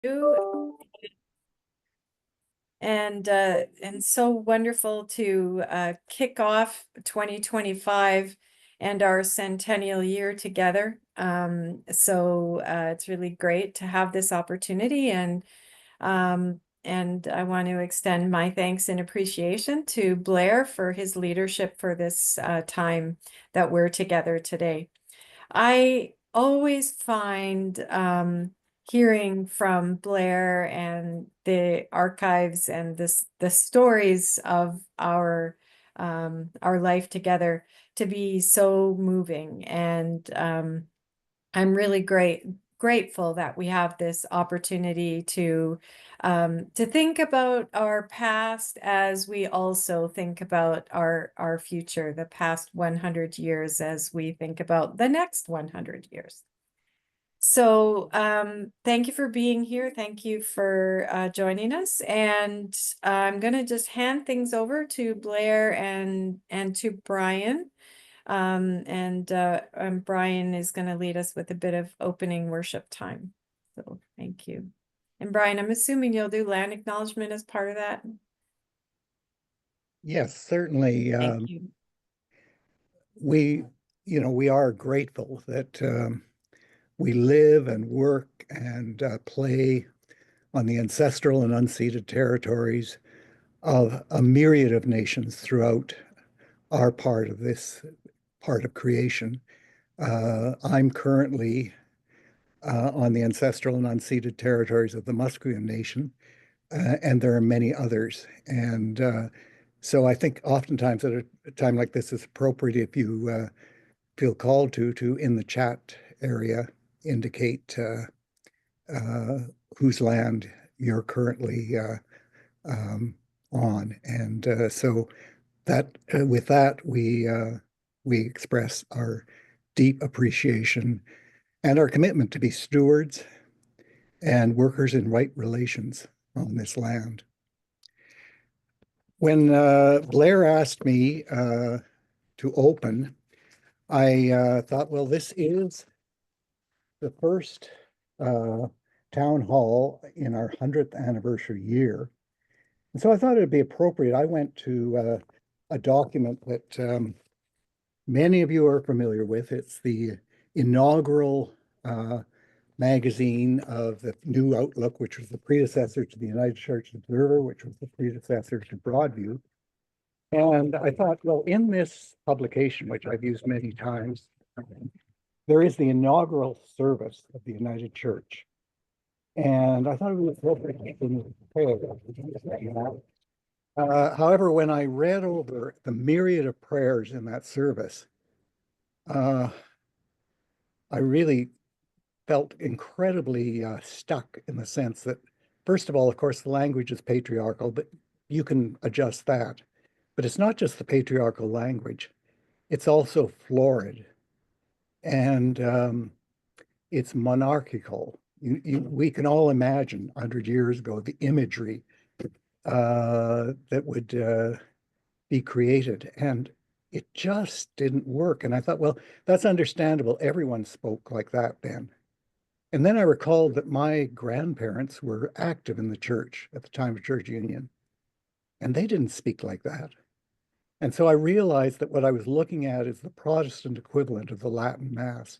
you. And so wonderful to kick off 2025 and our centennial year together. It's really great to have this opportunity, and I want to extend my thanks and appreciation to Blair for his leadership for this time that we're together today. I always find hearing from Blair and the archives and the stories of our life together to be so moving. And I'm really grateful that we have this opportunity to think about our past as we also think about our future, the past 100 years as we think about the next 100 years. So thank you for being here. Thank you for joining us. And I'm going to just hand things over to Blair and to Brian. And Brian is going to lead us with a bit of opening worship time. So thank you. And Brian, I'm assuming you'll do land acknowledgement as part of that. Yes, certainly. Thank you. We are grateful that we live and work and play on the ancestral and unceded territories of a myriad of nations throughout our part of this part of creation. I'm currently on the ancestral and unceded territories of the Musqueam Nation, and there are many others. And so I think oftentimes at a time like this, it's appropriate if you feel called to in the chat area indicate whose land you're currently on. And so that with that we express our deep appreciation and our commitment to be stewards and workers in right relations on this land. When Blair asked me to open, I thought, well, this is the first town hall in our 100th anniversary year. And so I thought it'd be appropriate. I went to a document that many of you are familiar with. It's the inaugural magazine of the New Outlook, which was the predecessor to the United Church Observer, which was the predecessor to Broadview. And I thought, well, in this publication, which I've used many times, there is the inaugural service of the United Church. And I thought it was appropriate in prayer. However, when I read over the myriad of prayers in that service, I really felt incredibly stuck in the sense that, first of all, of course, the language is patriarchal, but you can adjust that. But it's not just the patriarchal language, it's also florid and it's monarchical. We can all imagine 100 years ago the imagery that would be created, and it just didn't work. And I thought, well, that's understandable. Everyone spoke like that then. And then I recalled that my grandparents were active in the church at the time of church union, and they didn't speak like that. And so I realized that what I was looking at is the Protestant equivalent of the Latin Mass.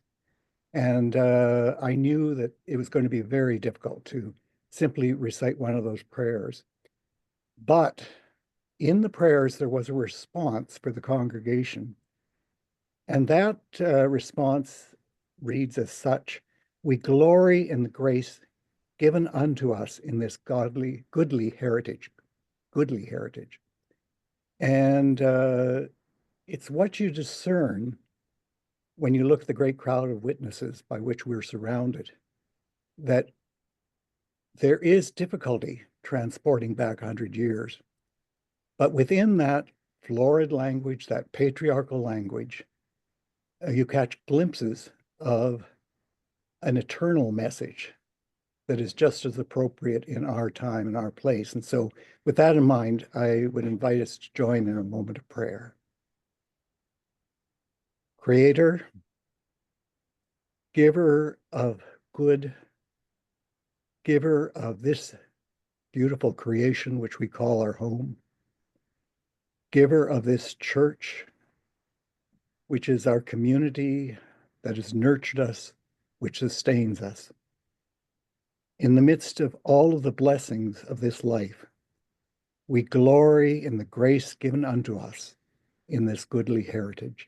And I knew that it was going to be very difficult to simply recite one of those prayers. But in the prayers, there was a response for the congregation. And that response reads as such: "We glory in the grace given unto us in this goodly heritage. And it's what you discern when you look at the great crowd of witnesses by which we're surrounded, that there is difficulty transporting back 100 years. But within that florid language, that patriarchal language, you catch glimpses of an eternal message that is just as appropriate in our time and our place. And so with that in mind, I would invite us to join in a moment of prayer. Creator, giver of good, giver of this beautiful creation, which we call our home, giver of this church, which is our community that has nurtured us, which sustains us. In the midst of all of the blessings of this life, we glory in the grace given unto us in this goodly heritage.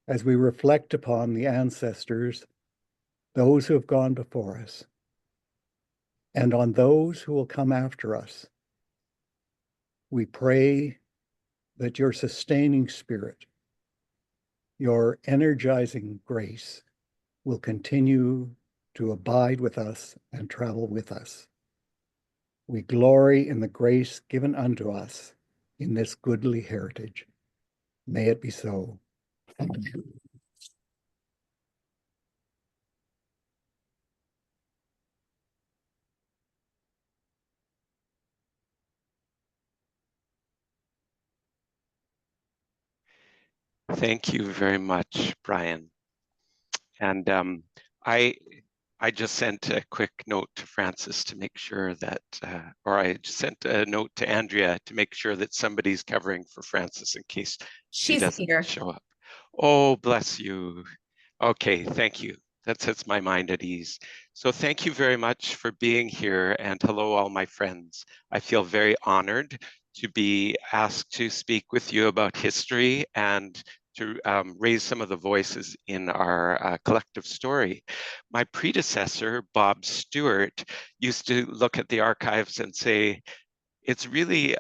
As we reflect upon the ancestors, those who have gone before us, and on those who will come after us, we pray that your sustaining spirit, your energizing grace will continue to abide with us and travel with us. We glory in the grace given unto us in this goodly heritage. May it be so. Amen. Thank you very much, Brian. And I I just sent a quick note to Francis to make sure that, or I just sent a note to Andrea to make sure that somebody's covering for Francis in case she She's doesn't here. show up. Oh, bless you. Okay, thank you. That sets my mind at ease. So thank you very much for being here, and hello, all my friends. I feel very honored to be asked to speak with you about history and to raise some of the voices in our collective story. My predecessor, Bob Stewart, used to look at the archives and say, it's really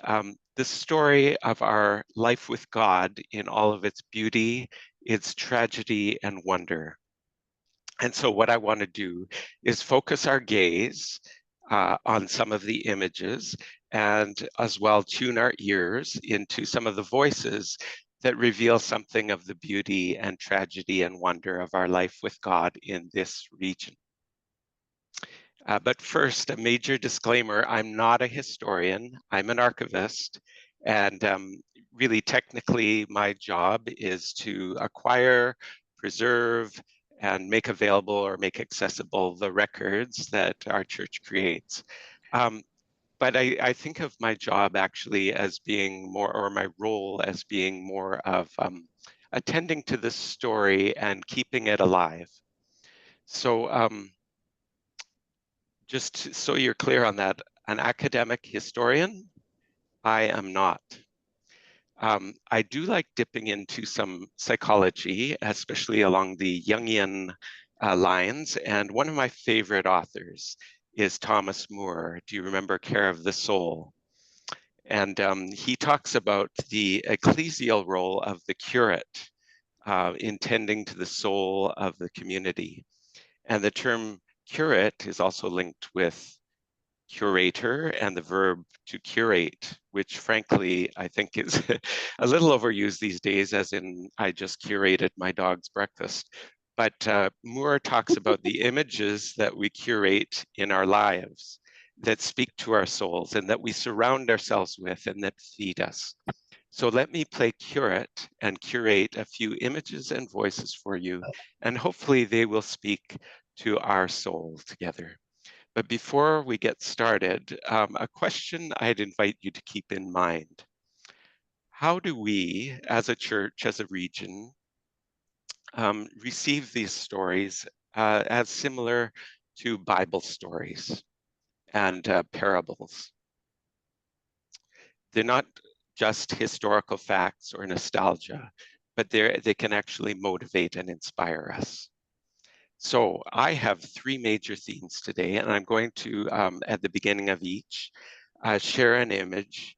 the story of our life with God in all of its beauty, its tragedy, and wonder. And so what I want to do is focus our gaze on some of the images and as well tune our ears into some of the voices that reveal something of the beauty and tragedy and wonder of our life with God in this region. But first, a major disclaimer, I'm not a historian, I'm an archivist, and really technically my job is to acquire, preserve, and make available or make accessible the records that our church creates. But I think of my job actually as being more, or my role as being more of attending to this story and keeping it alive. So just so you're clear on that, an academic historian, I am not. I do like dipping into some psychology, especially along the Jungian lines. And one of my favorite authors is Thomas Moore. Do you remember Care of the Soul? And he talks about the ecclesial role of the curate in tending to the soul of the community. And the term curate is also linked with curator and the verb to curate, which frankly, I think is a little overused these days, as in I just curated my dog's breakfast. But Moore talks about the images that we curate in our lives that speak to our souls and that we surround ourselves with and that feed us. So let me play curate and curate a few images and voices for you, and hopefully they will speak to our soul together. But before we get started, a question I'd invite you to keep in mind. How do we, as a church, as a region, receive these stories as similar to Bible stories and parables? They're not just historical facts or nostalgia, but they can actually motivate and inspire us. So I have three major themes today, and I'm going to, at the beginning of each, share an image.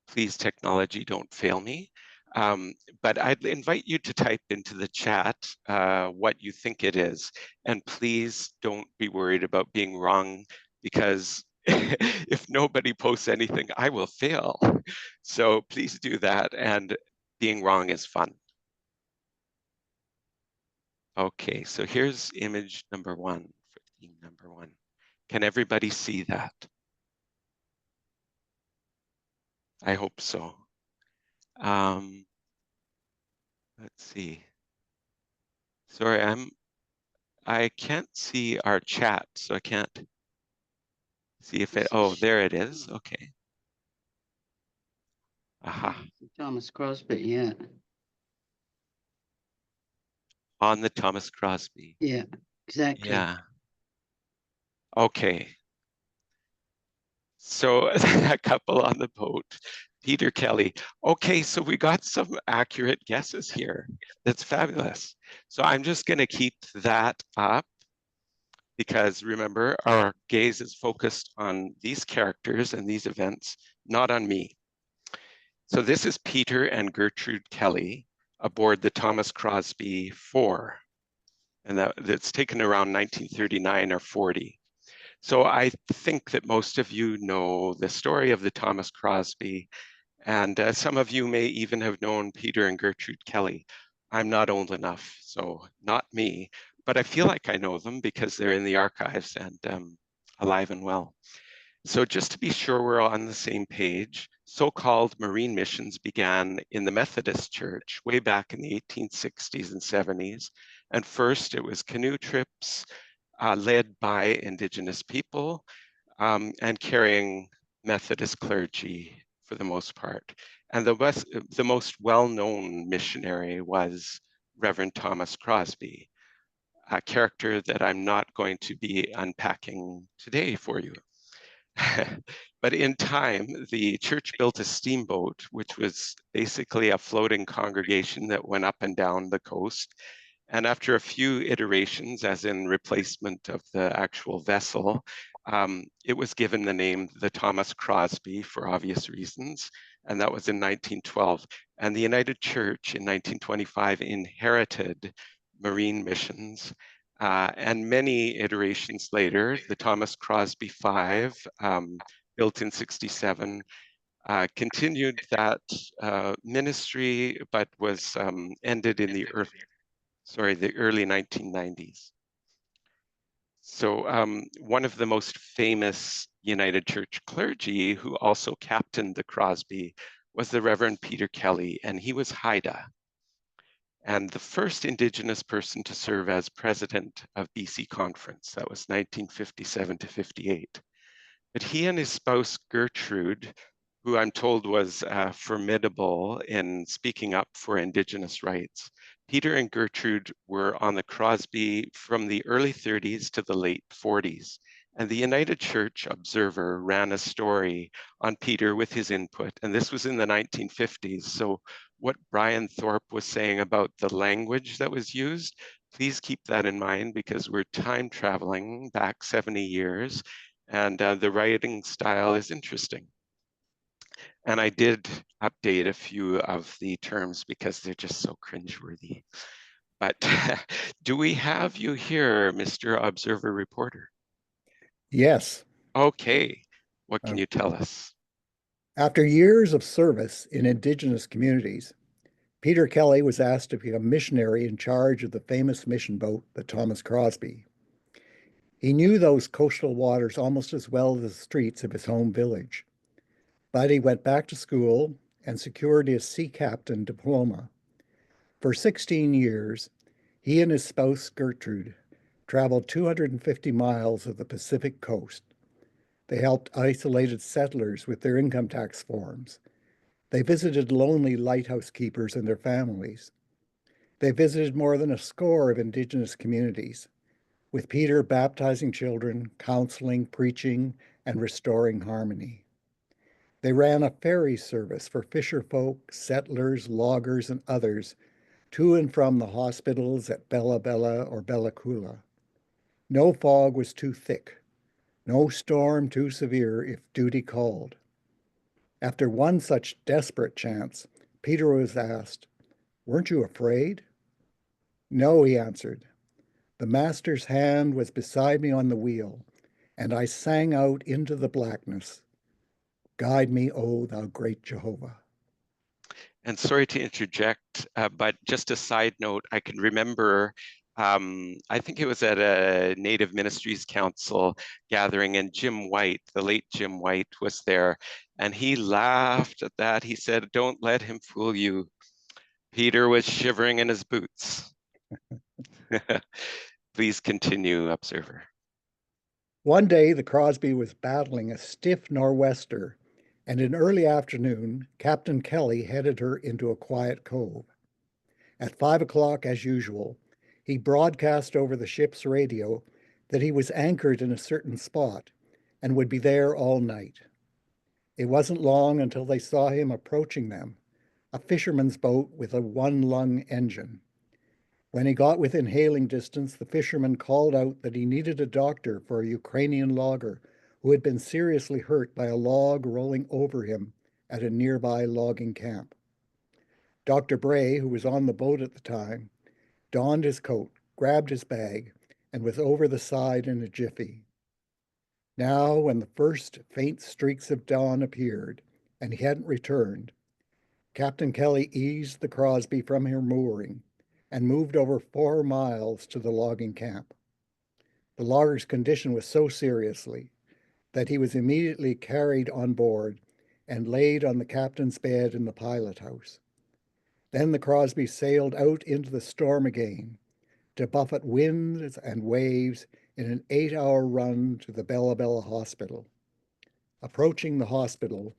Please, technology, don't fail me. But I'd invite you to type into the chat what you think it is. And please don't be worried about being wrong, because if nobody posts anything, I will fail. So please do that, and being wrong is fun. Okay, so here's image number one, theme number one. Can everybody see that? I hope so. Let's see. Sorry, I can't see our chat, so I can't. See if it, oh, there it is. Okay. Aha. Thomas Crosby, yeah. On the Thomas Crosby. Yeah, exactly. Yeah. Okay. So a couple on the boat, Peter Kelly. Okay, so we got some accurate guesses here. That's fabulous. So I'm just going to keep that up because remember, our gaze is focused on these characters and these events, not on me. So this is Peter and Gertrude Kelly aboard the Thomas Crosby 4, and that's taken around 1939 or 40. So I think that most of you know the story of the Thomas Crosby, and some of you may even have known Peter and Gertrude Kelly. I'm not old enough, so not me, but I feel like I know them because they're in the archives and alive and well. So just to be sure we're on the same page, so-called marine missions began in the Methodist Church way back in the 1860s and 70s. And first it was canoe trips led by Indigenous people and carrying Methodist clergy for the most part. And the most well-known missionary was Reverend Thomas Crosby, a character that I'm not going to be unpacking today for you. But in time, the church built a steamboat, which was basically a floating congregation that went up and down the coast. And after a few iterations, as in replacement of the actual vessel, it was given the name the Thomas Crosby for obvious reasons. And that was in 1912. And the United Church in 1925 inherited marine missions. And many iterations later, the Thomas Crosby 5, built in 67, continued that ministry, but was ended in the early 1990s. So one of the most famous United Church clergy who also captained the Crosby was the Reverend Peter Kelly, and he was Haida, and the first Indigenous person to serve as president of BC Conference. That was 1957 to 58. But he and his spouse Gertrude, who I'm told was formidable in speaking up for Indigenous rights, Peter and Gertrude were on the Crosby from the early 30s to the late 40s. And the United Church Observer ran a story on Peter with his input, and this was in the 1950s. So what Brian Thorpe was saying about the language that was used, please keep that in mind because we're time traveling back 70 years, and the writing style is interesting. And I did update a few of the terms because they're just so cringeworthy. But do we have you here, Mr. Observer Reporter? Yes. Okay, what can you tell us? After years of service in Indigenous communities, Peter Kelly was asked to become missionary in charge of the famous mission boat, the Thomas Crosby. He knew those coastal waters almost as well as the streets of his home village. But he went back to school and secured his sea captain diploma. For 16 years, he and his spouse Gertrude traveled 250 miles of the Pacific coast. They helped isolated settlers with their income tax forms. They visited lonely lighthouse keepers and their families. They visited more than a score of Indigenous communities, with Peter baptizing children, counseling, preaching, and restoring harmony. They ran a ferry service for fisherfolk, settlers, loggers, and others to and from the hospitals at Bella Bella or Bella Coola. No fog was too thick, no storm too severe if duty called. After one such desperate chance, Peter was asked, "Weren't you afraid?" "No," he answered. "The Master's hand was beside me on the wheel, and I sang out into the blackness, 'Guide me, O thou great Jehovah.'" And sorry to interject, but just a side note, I can remember, I think it was at a Native Ministries Council gathering, and Jim White, the late Jim White, was there, and he laughed at that. He said, "Don't let him fool you. Peter was shivering in his boots." Please continue, Observer. One day, the Crosby was battling a stiff nor'wester, and in early afternoon, Captain Kelly headed her into a quiet cove. At 5 o'clock, as usual, he broadcast over the ship's radio that he was anchored in a certain spot and would be there all night. It wasn't long until they saw him approaching them, a fisherman's boat with a one-lung engine. When he got within hailing distance, the fisherman called out that he needed a doctor for a Ukrainian logger who had been seriously hurt by a log rolling over him at a nearby logging camp. Dr. Bray, who was on the boat at the time, donned his coat, grabbed his bag, and was over the side in a jiffy. Now, when the first faint streaks of dawn appeared, and he hadn't returned, Captain Kelly eased the Crosby from her mooring and moved over 4 miles to the logging camp. The logger's condition was so seriously that he was immediately carried on board and laid on the captain's bed in the pilot house. Then the Crosby sailed out into the storm again to buffet winds and waves in an 8-hour run to the Bella Bella Hospital. Approaching the hospital,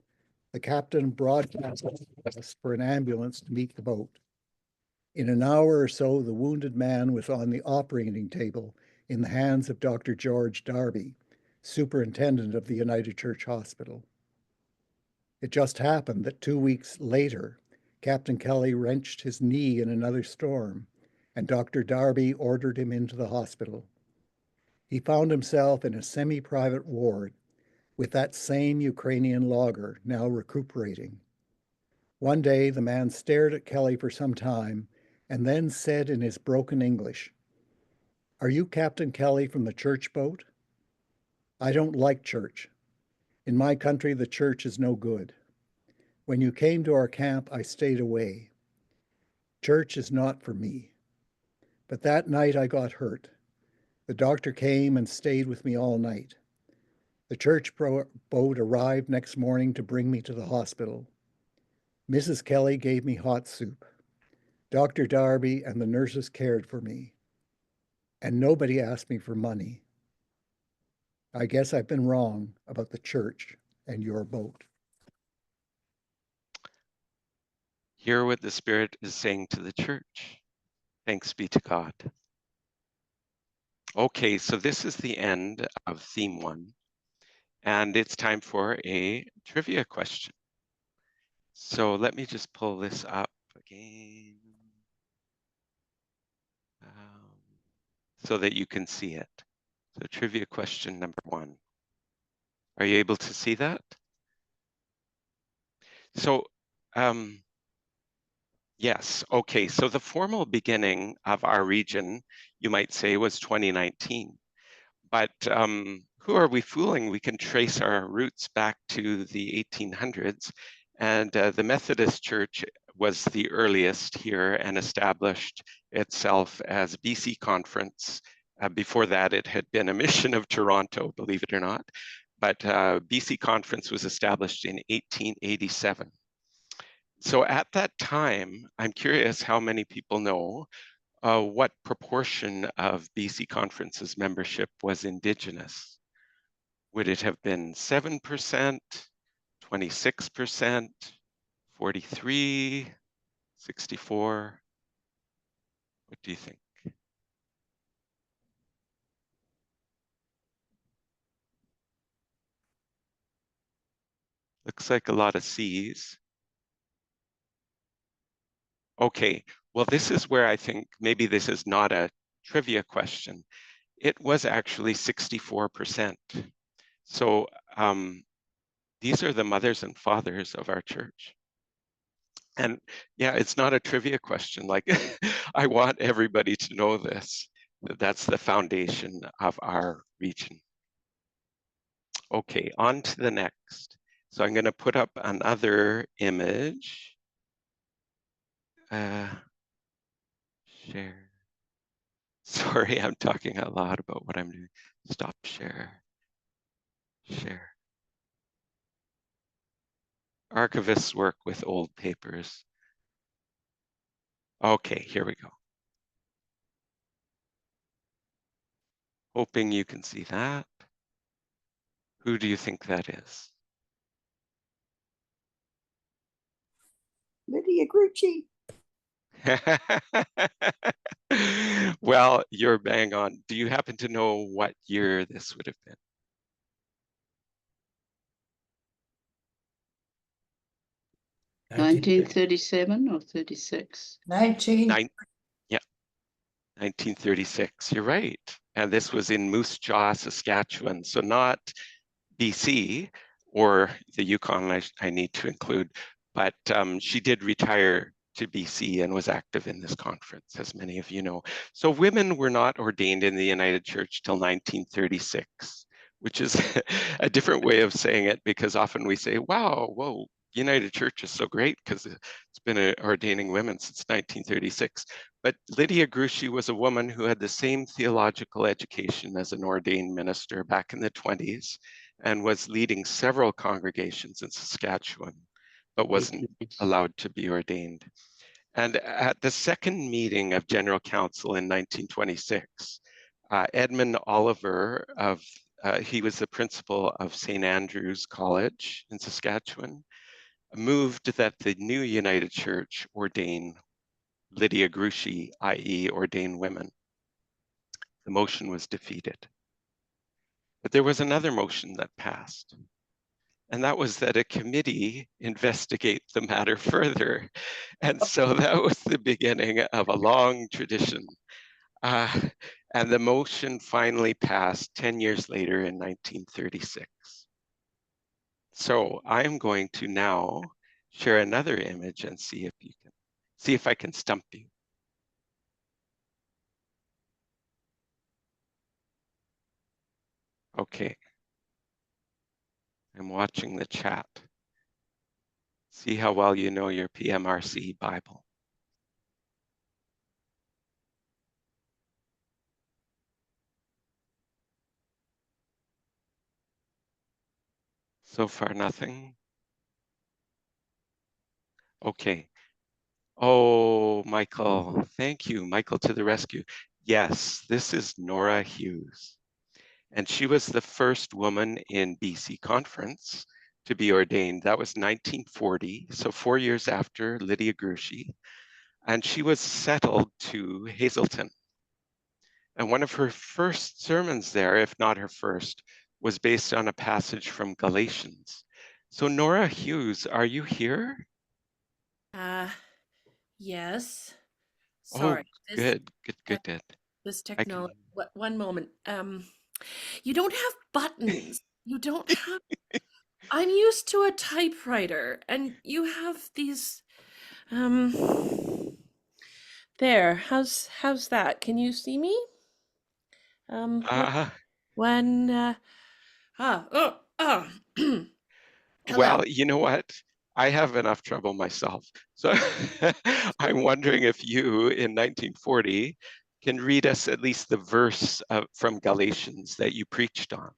the captain broadcast for an ambulance to meet the boat. In an hour or so, the wounded man was on the operating table in the hands of Dr. George Darby, superintendent of the United Church Hospital. It just happened that 2 weeks later, Captain Kelly wrenched his knee in another storm, and Dr. Darby ordered him into the hospital. He found himself in a semi-private ward with that same Ukrainian logger now recuperating. One day, the man stared at Kelly for some time and then said in his broken English, "Are you Captain Kelly from the church boat? I don't like church. In my country, the church is no good. When you came to our camp, I stayed away. Church is not for me. But that night I got hurt. The doctor came and stayed with me all night. The church boat arrived next morning to bring me to the hospital. Mrs. Kelly gave me hot soup. Dr. Darby and the nurses cared for me. And nobody asked me for money. I guess I've been wrong about the church and your boat." Hear what the Spirit is saying to the church. Thanks be to God. Okay, so this is the end of theme 1, and it's time for a trivia question. So let me just pull this up again so that you can see it. So trivia question number 1. Are you able to see that? So, yes, okay, so the formal beginning of our region, you might say, was 2019. But who are we fooling? We can trace our roots back to the 1800s, and the Methodist Church was the earliest here and established itself as BC Conference. Before that, it had been a mission of Toronto, believe it or not. But BC Conference was established in 1887. So at that time, I'm curious how many people know what proportion of BC Conference's membership was Indigenous? Would it have been 7%, 26%, 43, 64? What do you think? Looks like a lot of C's. Okay, well, this is where I think maybe this is not a trivia question. It was actually 64%. So these are the mothers and fathers of our church. And yeah, it's not a trivia question. Like, I want everybody to know this, that that's the foundation of our region. Okay, on to the next. So I'm going to put up another image. Share. Sorry, I'm talking out loud about what I'm doing. Stop share. Share. Archivists work with old papers. Okay, here we go. Hoping you can see that. Who do you think that is? Lydia Grucci. Well, you're bang on. Do you happen to know what year this would have been? 1937 or 36? 19. Yeah, 1936. You're right. And this was in Moose Jaw, Saskatchewan. So not BC or the Yukon, I need to include, but she did retire to BC and was active in this conference, as many of you know. So women were not ordained in the United Church till 1936, which is a different way of saying it, because often we say, wow, whoa, United Church is so great because it's been ordaining women since 1936. But Lydia Grucci was a woman who had the same theological education as an ordained minister back in the 20s and was leading several congregations in Saskatchewan, but wasn't allowed to be ordained. And at the second meeting of General Council in 1926, Edmund Oliver he was the principal of St. Andrew's College in Saskatchewan, moved that the new United Church ordain Lydia Grucci, i.e. ordain women. The motion was defeated. But there was another motion that passed, and that was that a committee investigate the matter further. And so that was the beginning of a long tradition. And the motion finally passed 10 years later in 1936. So I'm going to now share another image and see if I can stump you. Okay. I'm watching the chat. See how well you know your PMRC Bible. So far, nothing. Okay. Oh, Michael, thank you. Michael to the rescue. Yes, this is Nora Hughes. And she was the first woman in BC Conference to be ordained. That was 1940, so 4 years after Lydia Grucci. And she was settled to Hazelton. And one of her first sermons there, if not her first, was based on a passage from Galatians. So Nora Hughes, are you here? Yes. Oh, Sorry. good. uh, Good. This I can. technology. One moment. You don't have buttons. You don't have. I'm used to a typewriter, and you have these. There. How's that? Can you see me? Uh, When. Oh. Hello. well, you know what? I have enough trouble myself. So I'm wondering if you, in 1940, can read us at least the verse from Galatians that you preached on.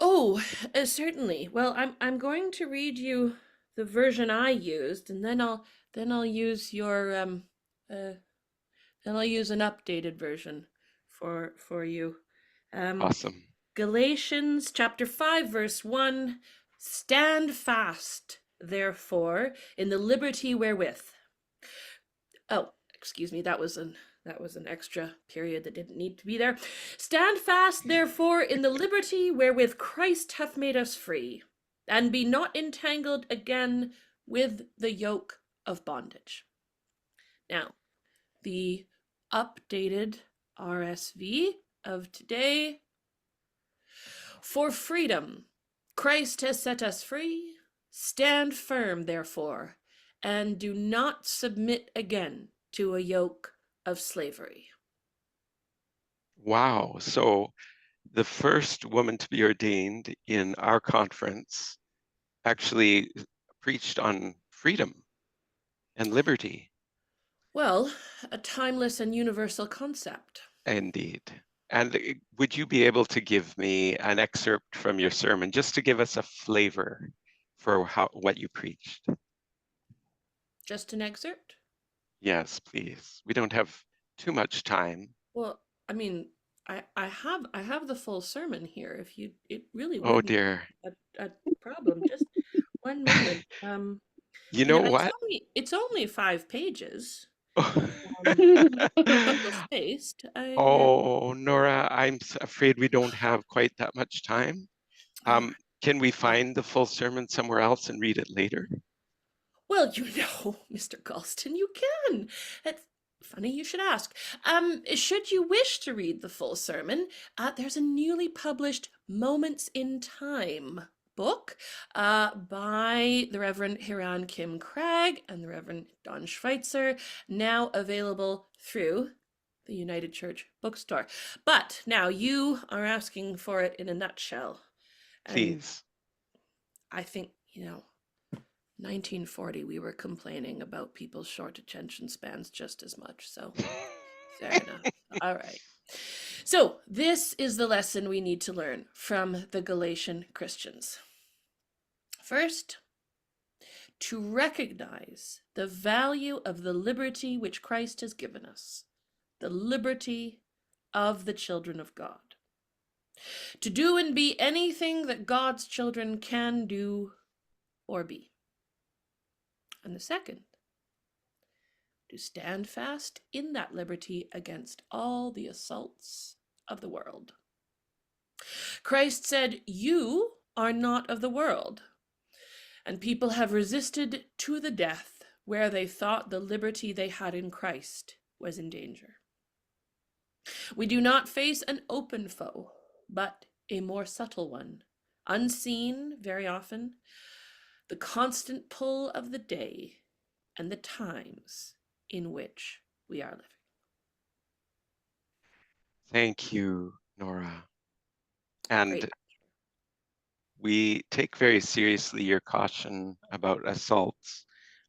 Oh, certainly. Well, I'm going to read you the version I used, and then I'll use your then I'll use an updated version for you. Awesome. Galatians chapter 5 verse 1, stand fast, therefore, in the liberty wherewith. Oh, excuse me, that was an extra period that didn't need to be there. Stand fast, therefore, in the liberty wherewith Christ hath made us free, and be not entangled again with the yoke of bondage. Now, the updated RSV of today. For freedom, Christ has set us free. Stand firm, therefore, and do not submit again to a yoke of slavery. Wow. So the first woman to be ordained in our conference actually preached on freedom and liberty. Well, a timeless and universal concept. Indeed. And would you be able to give me an excerpt from your sermon just to give us a flavor for what you preached? Just an excerpt? Yes, please. We don't have too much time. Well, I mean, I have the full sermon here. If you, it really Oh wouldn't dear. be a problem. Just one moment. You You know know, what? it's only 5 pages, Oh, single spaced. Oh, Nora, I'm afraid we don't have quite that much time. Oh, Can we find the full sermon somewhere else and read it later? well, you know, Mr. Galston, you can. It's funny you should ask. Should you wish to read the full sermon, there's a newly published Moments in Time book by the Reverend Hiran Kim Cragg and the Reverend Don Schweitzer, now available through the United Church Bookstore. But now you are asking for it in a nutshell. And Please. I think, 1940, we were complaining about people's short attention spans just as much. So, fair enough. All right. So, this is the lesson we need to learn from the Galatian Christians. First, to recognize the value of the liberty which Christ has given us, the liberty of the children of God. To do and be anything that God's children can do or be. And the second, to stand fast in that liberty against all the assaults of the world. Christ said, "You are not of the world." And people have resisted to the death where they thought the liberty they had in Christ was in danger. We do not face an open foe, but a more subtle one, unseen very often, the constant pull of the day and the times in which we are living. Thank you, Nora. Great. And we take very seriously your caution about assaults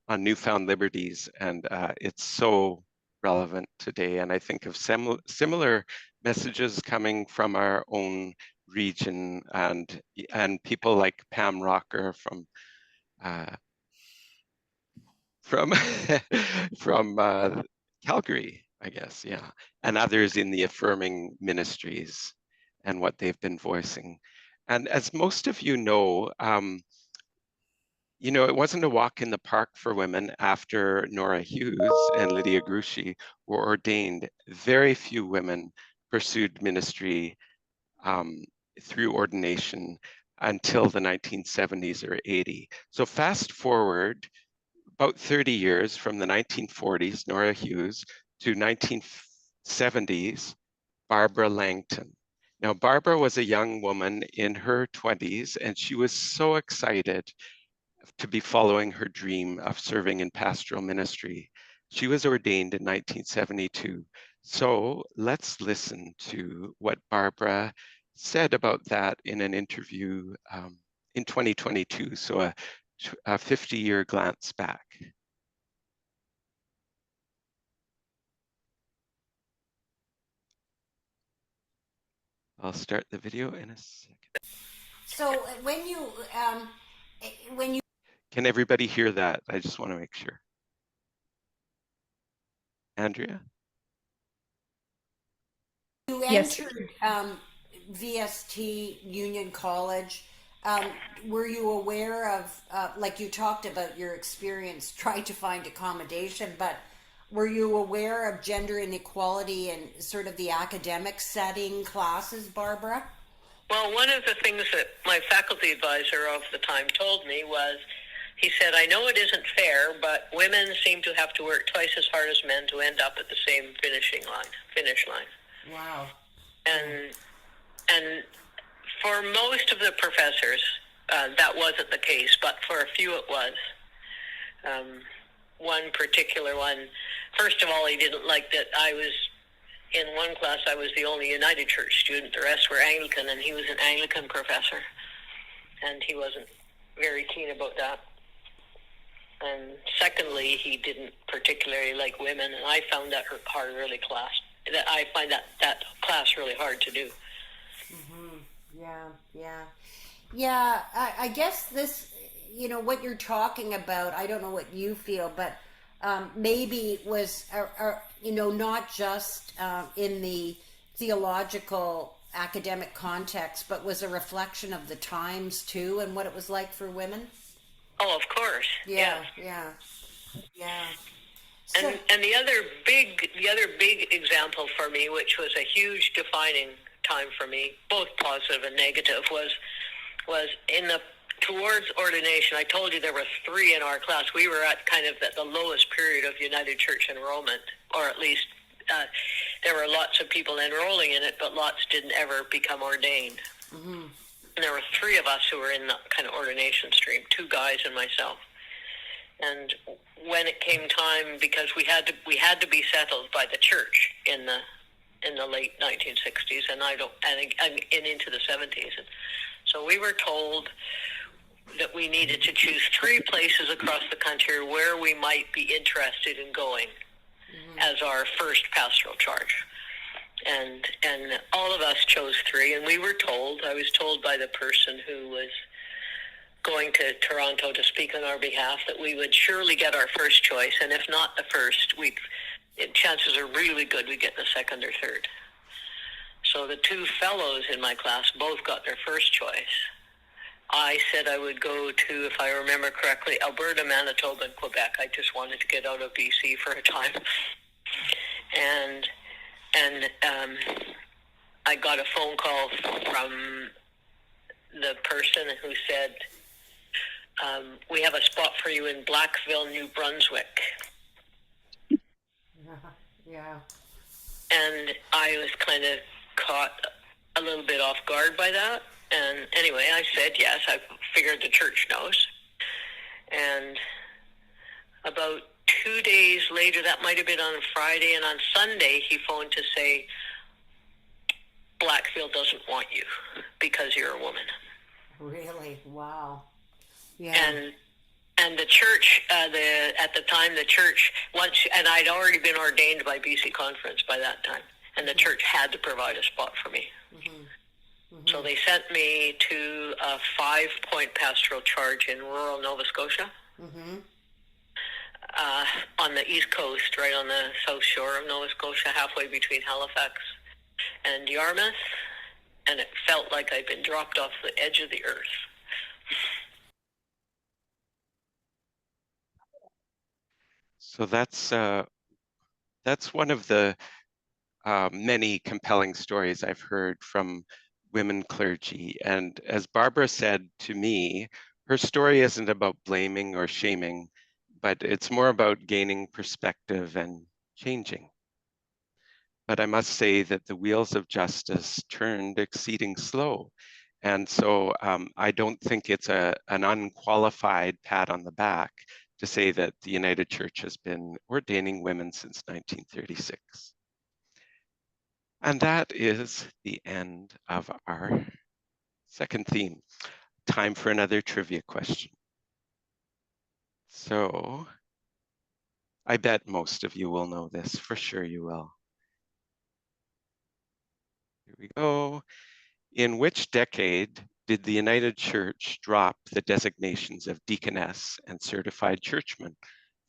on newfound liberties, and it's so relevant today. And I think of similar messages coming from our own region, and people like Pam Rocker from from Calgary, I guess, yeah, and others in the affirming ministries and what they've been voicing. And as most of you know, it wasn't a walk in the park for women after Nora Hughes and Lydia Grushi were ordained. Very few women pursued ministry through ordination until the 1970s or 80. So fast forward about 30 years from the 1940s, Nora Hughes, to 1970s, Barbara Langton. Now, Barbara was a young woman in her 20s, and she was so excited to be following her dream of serving in pastoral ministry. She was ordained in 1972. So let's listen to what Barbara said about that in an interview in 2022. So a 50-year glance back. I'll start the video in a second. So when you Can everybody hear that? I just want to make sure. Andrea? Yes. entered VST Union College, were you aware of, like you talked about your experience trying to find accommodation, but were you aware of gender inequality in sort of the academic setting classes, Barbara? Well, one of the things that my faculty advisor of the time told me was, he said, "I know it isn't fair, but women seem to have to work twice as hard as men to end up at the same finish line." Wow. And for most of the professors, that wasn't the case, but for a few it was. One particular one, first of all, he didn't like that I was, in one class, I was the only United Church student. The rest were Anglican, and he was an Anglican professor. And he wasn't very keen about that. And secondly, he didn't particularly like women, and I found that I find that class really hard to do. Mm-hmm. Yeah. I guess this, what you're talking about, I don't know what you feel, but maybe it was, not just in the theological academic context, but was a reflection of the times too and what it was like for women. Oh, of course. Yeah, Yes. yeah. So, And the other big example for me, which was a huge defining time for me, both positive and negative, was in the towards ordination. I told you there were 3 in our class. We were at kind of the lowest period of United Church enrollment, or at least there were lots of people enrolling in it, but lots didn't ever become ordained. And there were 3 of us who were in the kind of ordination stream, 2 guys and myself. And when it came time, because we had to be settled by the church in the late 1960s and into the 70s. And so we were told that we needed to choose 3 places across the country where we might be interested in going as our first pastoral charge. And all of us chose 3, and I was told by the person who was going to Toronto to speak on our behalf that we would surely get our first choice, and if not the first, chances are really good we get the second or third. So the 2 fellows in my class both got their first choice. I said I would go to, if I remember correctly, Alberta, Manitoba, and Quebec. I just wanted to get out of BC for a time. And I got a phone call from the person who said, we have a spot for you in Blackville, New Brunswick. yeah. And I was kind of caught a little bit off guard by that. And anyway, I said yes. I figured the church knows. And about 2 days later, that might have been on Friday, and on Sunday, he phoned to say, Blackfield doesn't want you because you're a woman. Really? Wow. Yeah. And the church, at the time, the church, and I'd already been ordained by BC Conference by that time, and the church had to provide a spot for me. So they sent me to a 5-point pastoral charge in rural Nova Scotia, on the east coast, right on the south shore of Nova Scotia, halfway between Halifax and Yarmouth, and it felt like I'd been dropped off the edge of the earth. So that's one of the many compelling stories I've heard from women clergy. And as Barbara said to me, her story isn't about blaming or shaming, but it's more about gaining perspective and changing. But I must say that the wheels of justice turned exceeding slow. And so I don't think it's an unqualified pat on the back to say that the United Church has been ordaining women since 1936. And that is the end of our second theme. Time for another trivia question. So I bet most of you will know this, for sure you will. Here we go. In which decade did the United Church drop the designations of deaconess and certified churchman?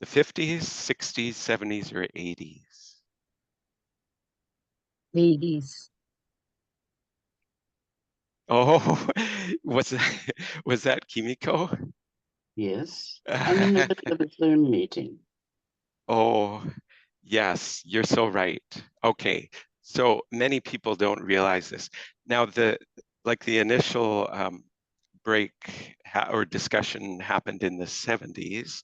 The 50s, 60s, 70s, or 80s? 80s. Oh, was that Kimiko? Yes. I'm in the middle of a Zoom meeting. Oh, yes, you're so right. Okay, so many people don't realize this. Now, the initial break or discussion happened in the 70s,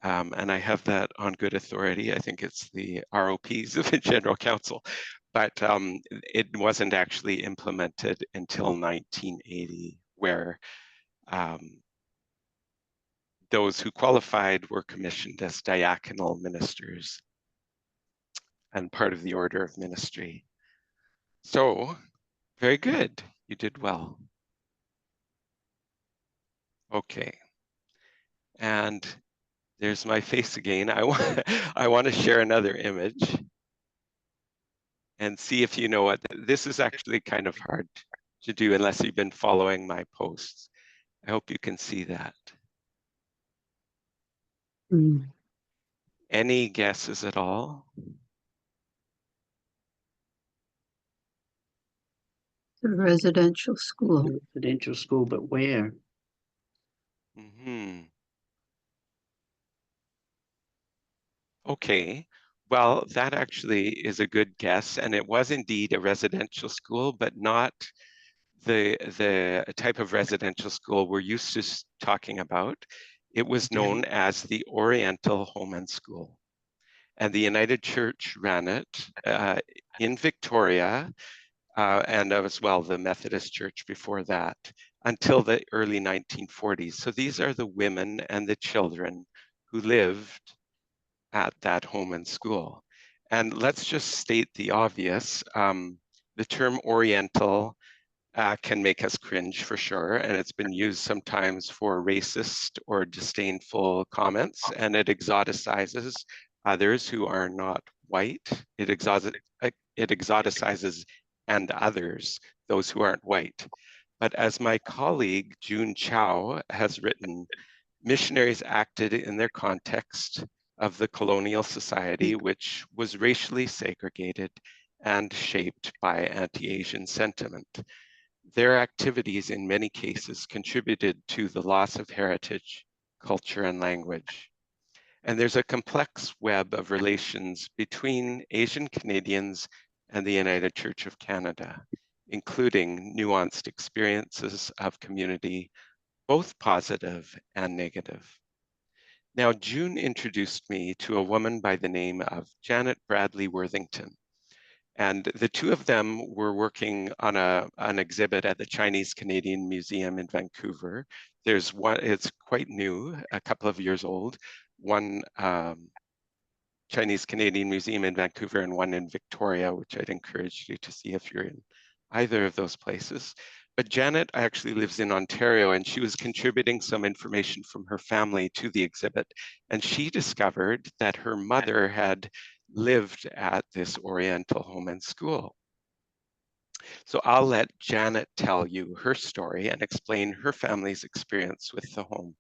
and I have that on good authority. I think it's the ROPs of the General Council, but it wasn't actually implemented until 1980, where those who qualified were commissioned as diaconal ministers and part of the order of ministry. So, very good. You did well. Okay. And there's my face again. I want to share another image and see if you know what. This is actually kind of hard to do unless you've been following my posts. I hope you can see that. Mm. Any guesses at all? The residential school. Residential school, but where? Hmm. Okay. Well, that actually is a good guess, and it was indeed a residential school, but not the type of residential school we're used to talking about. It was known as the Oriental Home and School, and the United Church ran it in Victoria, and as well the Methodist Church before that, until the early 1940s. So these are the women and the children who lived at that home and school. And let's just state the obvious. The term Oriental can make us cringe for sure, and it's been used sometimes for racist or disdainful comments, and it exoticizes others who are not white. It exoticizes and others, those who aren't white. But as my colleague June Chow has written, missionaries acted in their context of the colonial society, which was racially segregated and shaped by anti-Asian sentiment. Their activities in many cases contributed to the loss of heritage, culture, and language. And there's a complex web of relations between Asian Canadians and the United Church of Canada, including nuanced experiences of community, both positive and negative. Now, June introduced me to a woman by the name of Janet Bradley Worthington. And the two of them were working on an exhibit at the Chinese Canadian Museum in Vancouver. There's one, it's quite new, a couple of years old, one Chinese Canadian Museum in Vancouver and one in Victoria, which I'd encourage you to see if you're in either of those places. But Janet actually lives in Ontario, and she was contributing some information from her family to the exhibit. And she discovered that her mother had lived at this Oriental home and school. So I'll let Janet tell you her story and explain her family's experience with the home.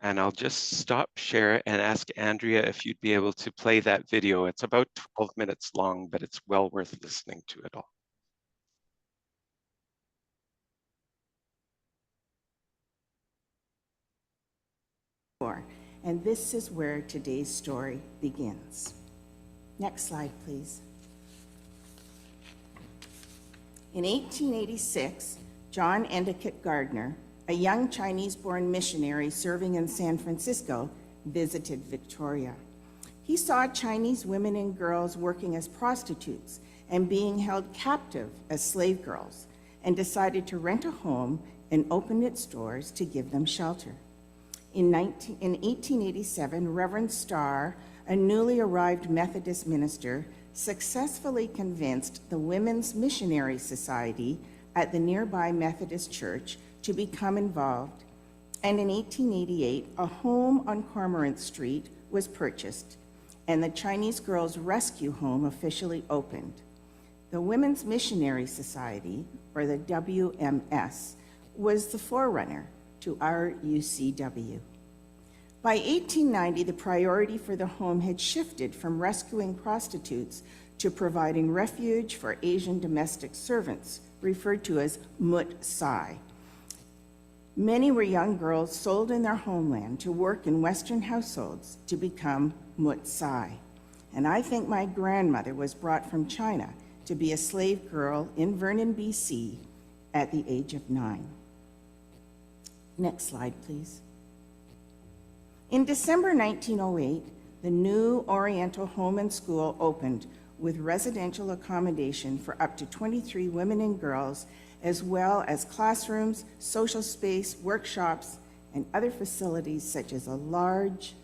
And I'll just stop share and ask Andrea if you'd be able to play that video. It's about 12 minutes long, but it's well worth listening to it all. And this is where today's story begins. Next slide, please. In 1886, John Endicott Gardner, a young Chinese-born missionary serving in San Francisco, visited Victoria. He saw Chinese women and girls working as prostitutes and being held captive as slave girls, and decided to rent a home and open its doors to give them shelter. In 1887, Reverend Starr, a newly arrived Methodist minister, successfully convinced the Women's Missionary Society at the nearby Methodist Church to become involved. And in 1888, a home on Cormorant Street was purchased, and the Chinese Girls Rescue Home officially opened. The Women's Missionary Society, or the WMS, was the forerunner to our UCW. By 1890, the priority for the home had shifted from rescuing prostitutes to providing refuge for Asian domestic servants, referred to as Mut Sai. Many were young girls sold in their homeland to work in Western households to become Mut Sai. And I think my grandmother was brought from China to be a slave girl in Vernon, BC at the age of 9. Next slide, please. In December 1908, the new Oriental Home and School opened with residential accommodation for up to 23 women and girls, as well as classrooms, social space, workshops, and other facilities such as a large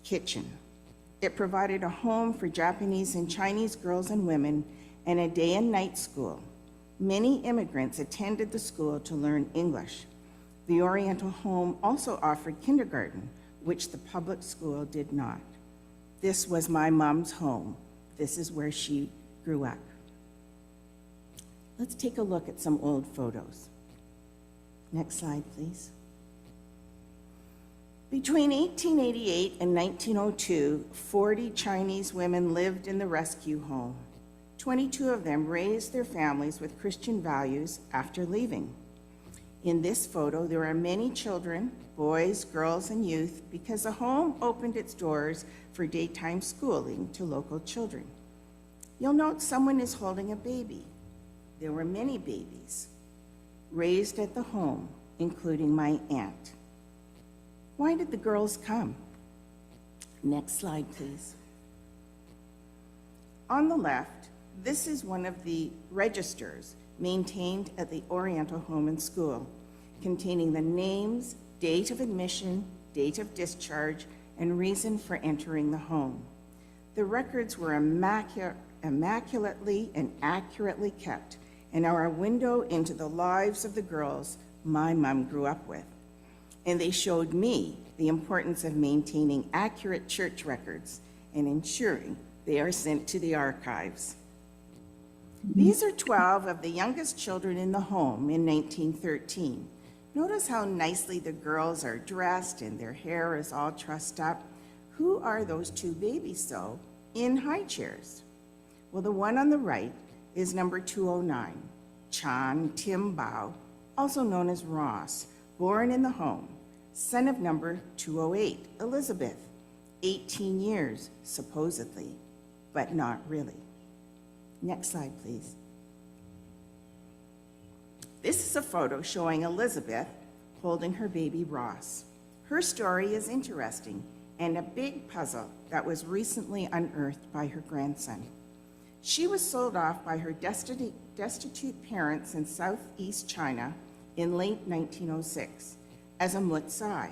kitchen. It provided a home for Japanese and Chinese girls and women and a day and night school. Many immigrants attended the school to learn English. The Oriental Home also offered kindergarten, which the public school did not. This was my mom's home. This is where she grew up. Let's take a look at some old photos. Next slide, please. Between 1888 and 1902, 40 Chinese women lived in the rescue home. 22 of them raised their families with Christian values after leaving. In this photo, there are many children, boys, girls, and youth, because the home opened its doors for daytime schooling to local children. You'll note someone is holding a baby. There were many babies raised at the home, including my aunt. Why did the girls come? Next slide, please. On the left, this is one of the registers maintained at the Oriental Home and School, containing the names, date of admission, date of discharge, and reason for entering the home. The records were immaculately and accurately kept, and are a window into the lives of the girls my mom grew up with. And they showed me the importance of maintaining accurate church records and ensuring they are sent to the archives. These are 12 of the youngest children in the home in 1913. Notice how nicely the girls are dressed and their hair is all trussed up. Who are those two babies, though, in high chairs? Well, the one on the right is number 209, Chan Tim Bao, also known as Ross, born in the home, son of number 208, Elizabeth, 18 years, supposedly, but not really. Next slide, please. This is a photo showing Elizabeth holding her baby Ross. Her story is interesting and a big puzzle that was recently unearthed by her grandson. She was sold off by her destitute parents in Southeast China in late 1906 as a Mutsai,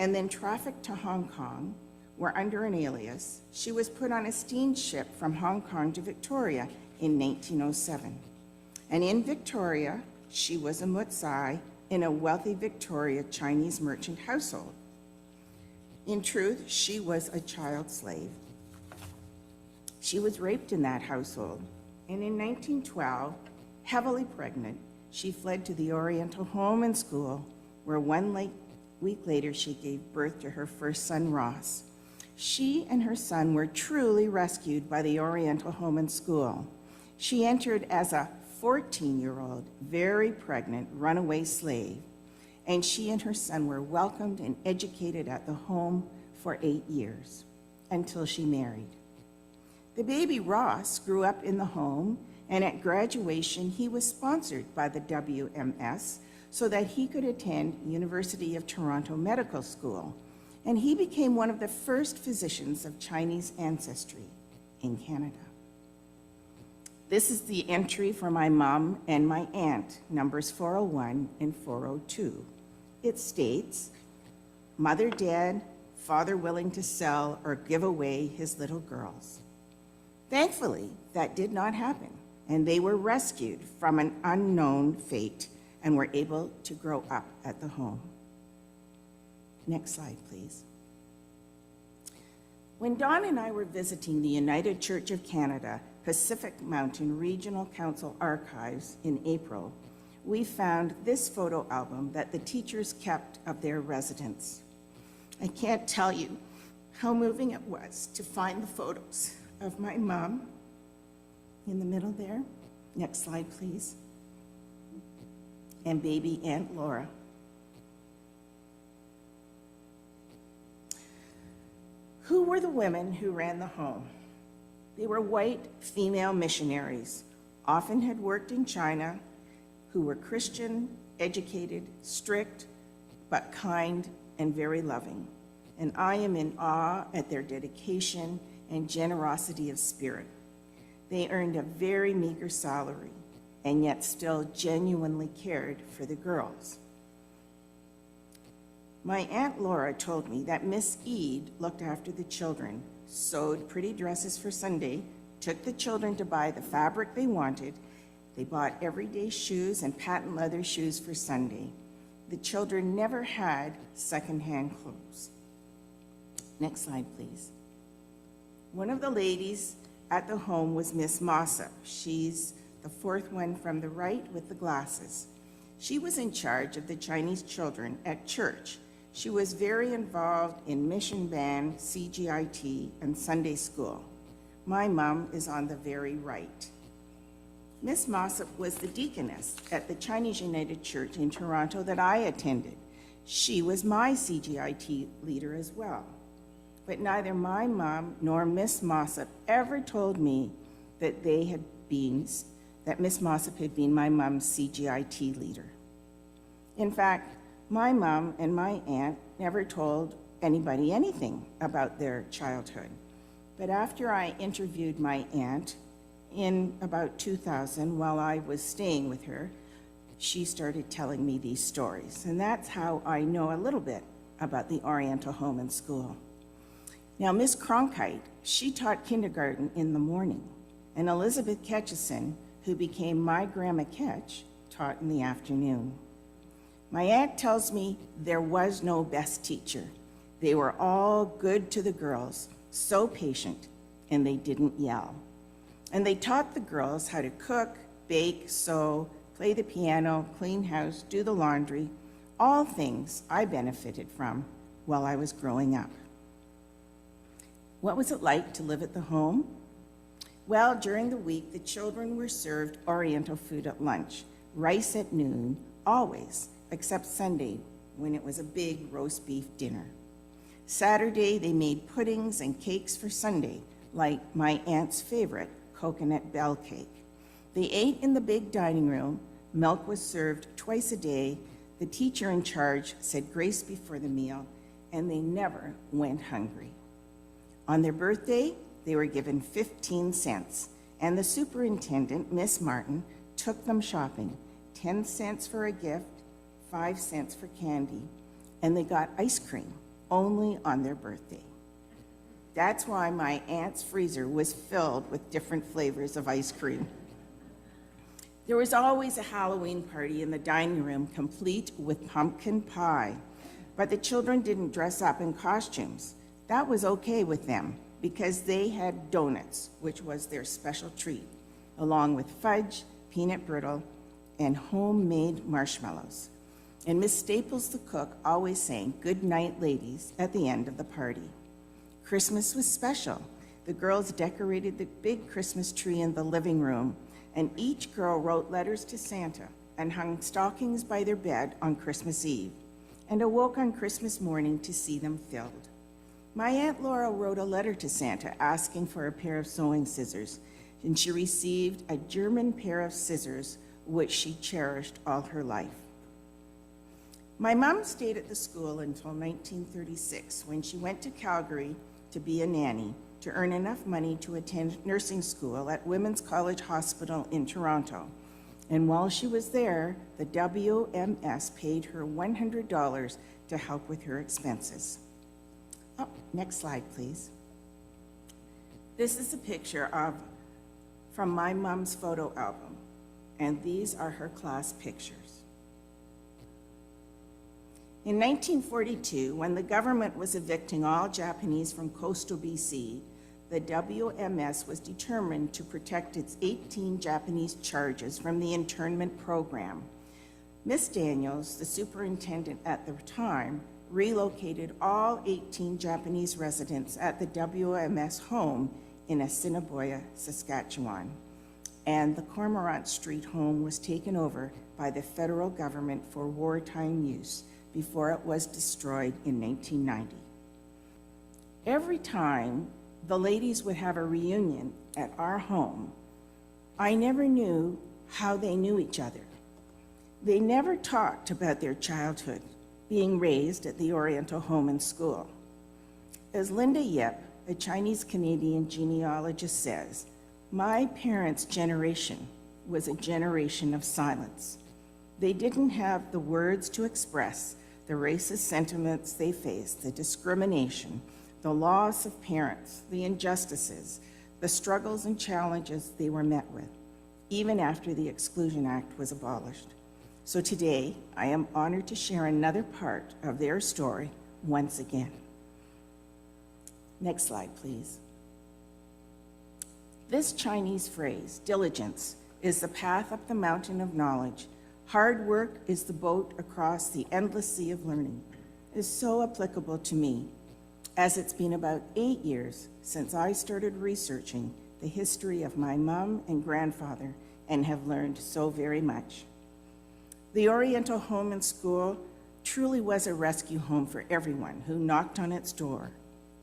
and then trafficked to Hong Kong, where under an alias, she was put on a steamship from Hong Kong to Victoria in 1907. And in Victoria, she was a Mutsai in a wealthy Victoria Chinese merchant household. In truth, she was a child slave. She was raped in that household, and in 1912, heavily pregnant, she fled to the Oriental Home and School, where week later she gave birth to her first son, Ross. She and her son were truly rescued by the Oriental Home and School. She entered as a 14-year-old, very pregnant, runaway slave, and she and her son were welcomed and educated at the home for 8 years, until she married. The baby Ross grew up in the home, and at graduation, he was sponsored by the WMS so that he could attend University of Toronto Medical School, and he became one of the first physicians of Chinese ancestry in Canada. This is the entry for my mom and my aunt, numbers 401 and 402. It states, "Mother dead, father willing to sell or give away his little girls." Thankfully, that did not happen, and they were rescued from an unknown fate and were able to grow up at the home. Next slide, please. When Dawn and I were visiting the United Church of Canada Pacific Mountain Regional Council archives in April, we found this photo album that the teachers kept of their residents. I can't tell you how moving it was to find the photos of my mom in the middle there. Next slide, please. And baby Aunt Laura. Who were the women who ran the home? They were white female missionaries, often had worked in China, who were Christian, educated, strict, but kind and very loving. And I am in awe at their dedication and generosity of spirit. They earned a very meager salary and yet still genuinely cared for the girls. My Aunt Laura told me that Miss Ede looked after the children, sewed pretty dresses for Sunday, took the children to buy the fabric they wanted. They bought everyday shoes and patent leather shoes for Sunday. The children never had secondhand clothes. Next slide, please. One of the ladies at the home was Miss Mossop. She's the fourth one from the right with the glasses. She was in charge of the Chinese children at church. She was very involved in mission band, CGIT, and Sunday school. My mom is on the very right. Miss Mossop was the deaconess at the Chinese United Church in Toronto that I attended. She was my CGIT leader as well. But neither my mom nor Miss Mossop ever told me that Miss Mossop had been my mom's CGIT leader. In fact, my mom and my aunt never told anybody anything about their childhood. But after I interviewed my aunt in about 2000, while I was staying with her, she started telling me these stories. And that's how I know a little bit about the Oriental Home and School. Now, Miss Cronkite, she taught kindergarten in the morning, and Elizabeth Ketchison, who became my Grandma Ketch, taught in the afternoon. My aunt tells me there was no best teacher. They were all good to the girls, so patient, and they didn't yell. And they taught the girls how to cook, bake, sew, play the piano, clean house, do the laundry, all things I benefited from while I was growing up. What was it like to live at the home? Well, during the week, the children were served Oriental food at lunch, rice at noon, always, except Sunday, when it was a big roast beef dinner. Saturday, they made puddings and cakes for Sunday, like my aunt's favorite, coconut bell cake. They ate in the big dining room. Milk was served twice a day. The teacher in charge said grace before the meal, and they never went hungry. On their birthday, they were given 15 cents, and the superintendent, Miss Martin, took them shopping, 10 cents for a gift, 5 cents for candy, and they got ice cream only on their birthday. That's why my aunt's freezer was filled with different flavors of ice cream. There was always a Halloween party in the dining room, complete with pumpkin pie, but the children didn't dress up in costumes. That was okay with them because they had donuts, which was their special treat, along with fudge, peanut brittle, and homemade marshmallows. And Miss Staples, the cook, always sang "Good night, ladies" at the end of the party. Christmas was special. The girls decorated the big Christmas tree in the living room, and each girl wrote letters to Santa and hung stockings by their bed on Christmas Eve, and awoke on Christmas morning to see them filled. My Aunt Laura wrote a letter to Santa asking for a pair of sewing scissors, and she received a German pair of scissors, which she cherished all her life. My mom stayed at the school until 1936, when she went to Calgary to be a nanny to earn enough money to attend nursing school at Women's College Hospital in Toronto. And while she was there, the WMS paid her $100 to help with her expenses. Oh, next slide, please. This is a picture from my mom's photo album, and these are her class pictures. In 1942, when the government was evicting all Japanese from coastal BC, the WMS was determined to protect its 18 Japanese charges from the internment program. Miss Daniels, the superintendent at the time, relocated all 18 Japanese residents at the WMS home in Assiniboia, Saskatchewan, and the Cormorant Street home was taken over by the federal government for wartime use before it was destroyed in 1990. Every time the ladies would have a reunion at our home, I never knew how they knew each other. They never talked about their childhood, being raised at the Oriental Home and School. As Linda Yip, a Chinese-Canadian genealogist, says, my parents' generation was a generation of silence. They didn't have the words to express the racist sentiments they faced, the discrimination, the loss of parents, the injustices, the struggles and challenges they were met with, even after the Exclusion Act was abolished. So today, I am honored to share another part of their story once again. Next slide, please. This Chinese phrase, diligence, is the path up the mountain of knowledge. Hard work is the boat across the endless sea of learning. It is so applicable to me. as it's been about 8 years since I started researching the history of my mom and grandfather and have learned so very much. The Oriental Home and School truly was a rescue home for everyone who knocked on its door.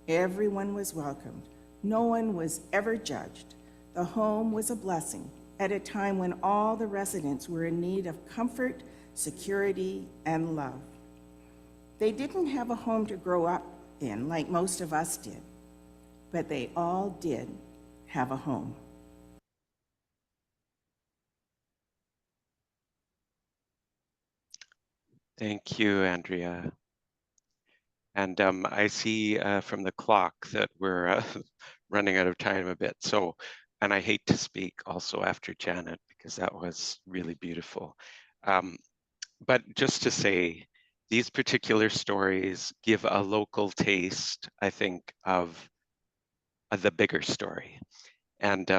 Everyone was welcomed. No one was ever judged. The home was a blessing at a time when all the residents were in need of comfort, security, and love. They didn't have a home to grow up in like most of us did, but they all did have a home. Thank you, Andrea. And I see from the clock that we're running out of time a bit. So, and I hate to speak also after Janet because that was really beautiful. But just to say, these particular stories give a local taste, I think, of the bigger story. And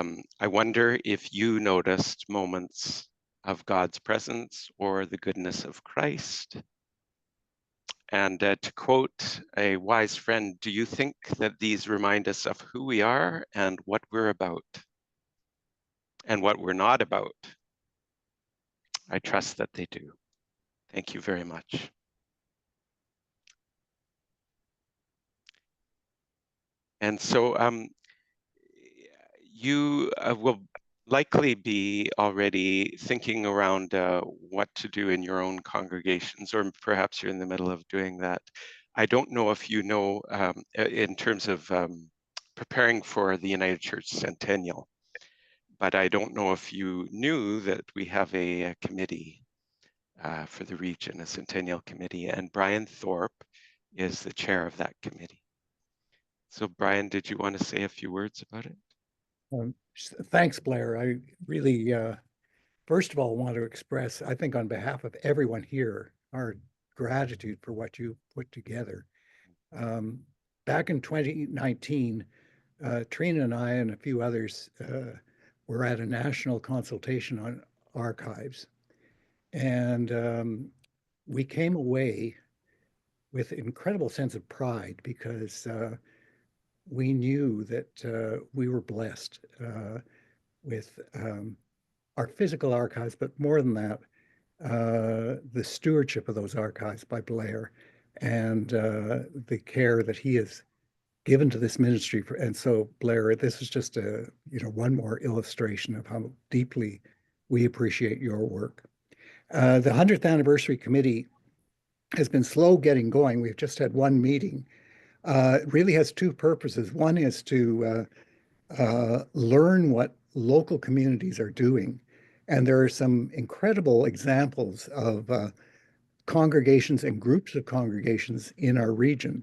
I wonder if you noticed moments of God's presence or the goodness of Christ. And to quote a wise friend, do you think that these remind us of who we are and what we're about and what we're not about? I trust that they do. Thank you very much. And so you will likely be already thinking around what to do in your own congregations, or perhaps you're in the middle of doing that. I don't know if you know, in terms of preparing for the United Church Centennial, but I don't know if you knew that we have a committee for the region, a Centennial Committee, and Brian Thorpe is the chair of that committee. So Brian, did you want to say a few words about it? Thanks, Blair. I really, first of all, want to express, I think on behalf of everyone here, our gratitude for what you put together. Back in 2019, Trina and I and a few others were at a national consultation on archives. And we came away with an incredible sense of pride because we knew that we were blessed with our physical archives, but more than that, the stewardship of those archives by Blair and the care that he has given to this ministry. And so, Blair, this is just one more illustration of how deeply we appreciate your work. The 100th Anniversary Committee has been slow getting going. We've just had one meeting. It really has two purposes. One is to learn what local communities are doing. And there are some incredible examples of congregations and groups of congregations in our region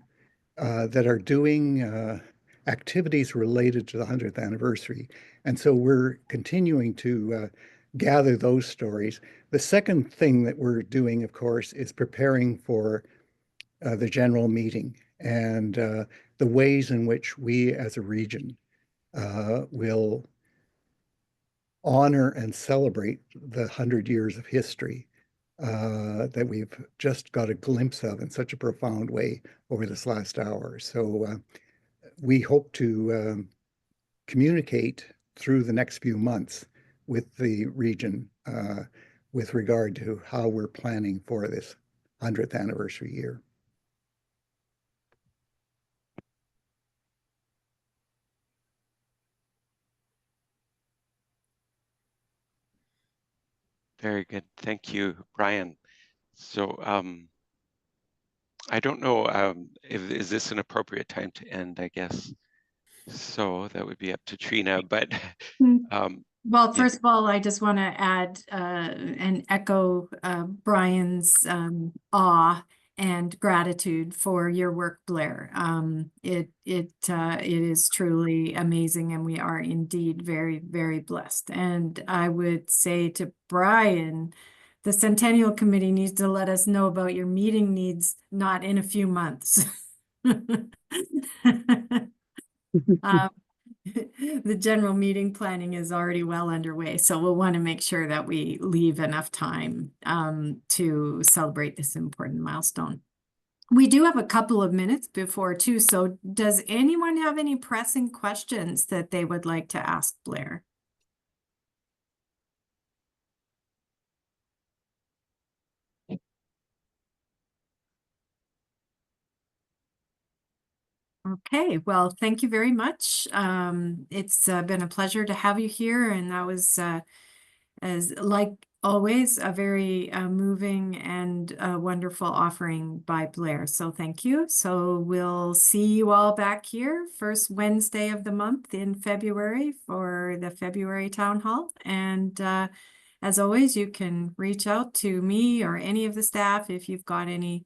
that are doing activities related to the 100th anniversary. And so we're continuing to gather those stories. The second thing that we're doing, of course, is preparing for the general meeting and the ways in which we as a region will honor and celebrate the 100 years of history that we've just got a glimpse of in such a profound way over this last hour. So we hope to communicate through the next few months with the region with regard to how we're planning for this 100th anniversary year. Very good. Thank you, Brian. So I don't know, is this an appropriate time to end, I guess? So that would be up to Trina, but well, first of all, I just want to add and echo Brian's awe and gratitude for your work, Blair. It is truly amazing, and we are indeed very, very blessed. And I would say to Brian, the Centennial Committee needs to let us know about your meeting needs, not in a few months. The general meeting planning is already well underway, so we'll want to make sure that we leave enough time to celebrate this important milestone. We do have a couple of minutes before too, so does anyone have any pressing questions that they would like to ask Blair? Okay, well, thank you very much. It's been a pleasure to have you here, and that was, as like always, a very moving and wonderful offering by Blair. So thank you. So we'll see you all back here first Wednesday of the month in February for the February Town Hall. And as always, you can reach out to me or any of the staff if you've got any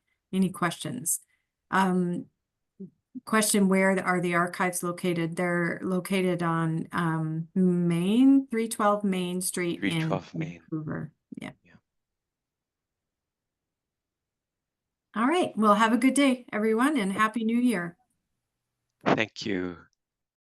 questions. Question, where are the archives located? They're located on Main, 312 Main Street in 312 Main. Vancouver. Yeah. Yeah. All right. Well, have a good day, everyone, and Happy New Year. Thank you.